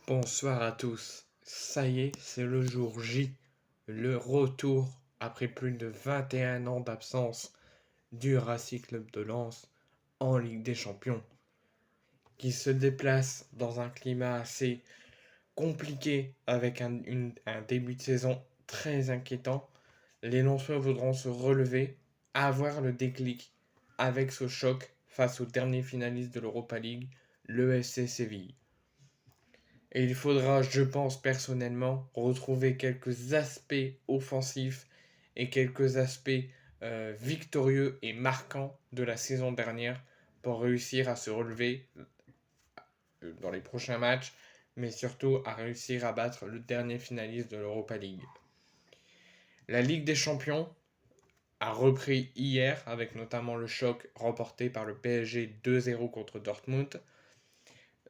Bonsoir à tous. Ça y est, c'est le jour J, le retour après plus de 21 ans d'absence du Racing Club de Lens en Ligue des Champions, qui se déplace dans un climat assez compliqué avec un début de saison très inquiétant. Les Lensois voudront se relever, avoir le déclic avec ce choc face au dernier finaliste de l'Europa League, le FC Séville. Et il faudra, je pense personnellement, retrouver quelques aspects offensifs et quelques aspects victorieux et marquants de la saison dernière pour réussir à se relever dans les prochains matchs, mais surtout à réussir à battre le dernier finaliste de l'Europa League. La Ligue des Champions a repris hier avec notamment le choc remporté par le PSG 2-0 contre Dortmund.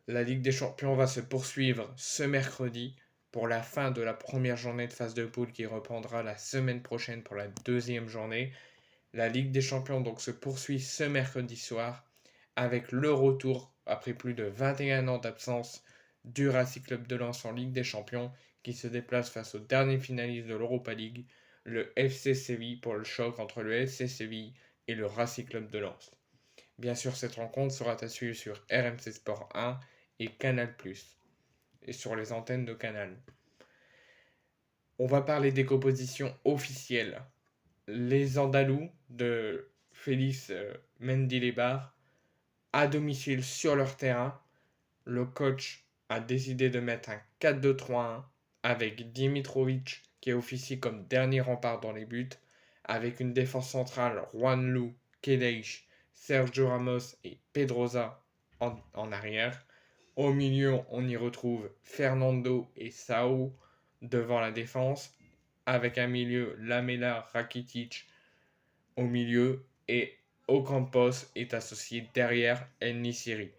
La Ligue des Champions va se poursuivre ce mercredi pour la fin de la première journée de phase de poule qui reprendra la semaine prochaine pour la deuxième journée. La Ligue des Champions donc se poursuit ce mercredi soir avec le retour après plus de 21 ans d'absence du Racing Club de Lens en Ligue des Champions qui se déplace face au dernier finaliste de l'Europa League, le FC Séville, pour le choc entre le FC Séville et le Racing Club de Lens. Bien sûr, cette rencontre sera à suivre sur RMC Sport 1 et Canal+, et sur les antennes de Canal. On va parler des compositions officielles. Les Andalous de Félix Mendilibar à domicile sur leur terrain. Le coach a décidé de mettre un 4-2-3-1 avec Dimitrovic qui officie comme dernier rempart dans les buts, avec une défense centrale Juanlu, Kedeish, Sergio Ramos et Pedrosa en arrière. Au milieu, on y retrouve Fernando et Sao devant la défense, avec un milieu Lamela Rakitic au milieu et Ocampos est associé derrière El Nissiri.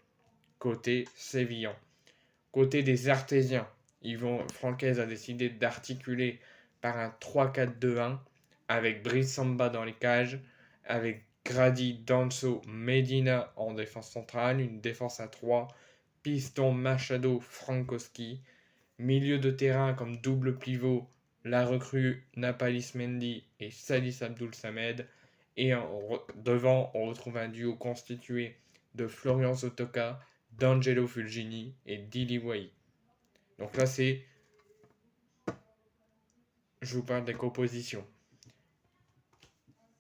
Côté sévillan. Côté des Artésiens, Yvan Francaise a décidé d'articuler par un 3-4-2-1 avec Brice Samba dans les cages, avec Grady, Danso, Medina en défense centrale, une défense à 3, Piston, Machado, Frankowski, milieu de terrain comme double pivot, la recrue Napalis Mendy et Salis Abdoul Samed, et devant on retrouve un duo constitué de Florian Zotoka, d'Angelo Fulgini et Dili Wai. Donc là, je vous parle des compositions.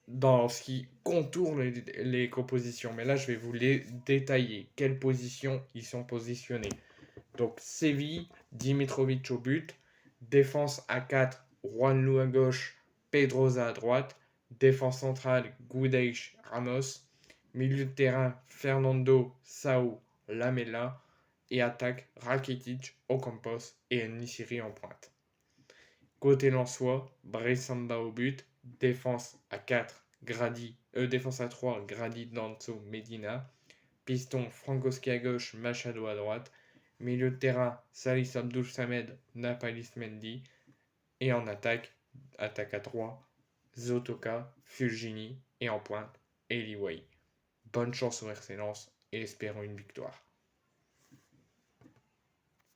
Dans ce qui contourne les compositions, mais là, je vais vous les détailler. Quelles positions ils sont positionnés. Donc, Séville, Dimitrovic au but. Défense à 4, Juanlu à gauche, Pedrosa à droite. Défense centrale, Gudeish, Ramos. Milieu de terrain, Fernando, Sao, Lamela. Et attaque, Rakitic, Ocampos et Nissiri en pointe. Côté lensois, Bresamba au but. Défense à 4, défense à 3, Grady, Danzo, Medina. Piston, Frankowski à gauche, Machado à droite. Milieu de terrain, Salis Abdoul Samed, Napalis Mendy. Et en attaque à 3, Zotoka, Fulgini et en pointe, Eliway. Bonne chance au RC Lens et espérons une victoire.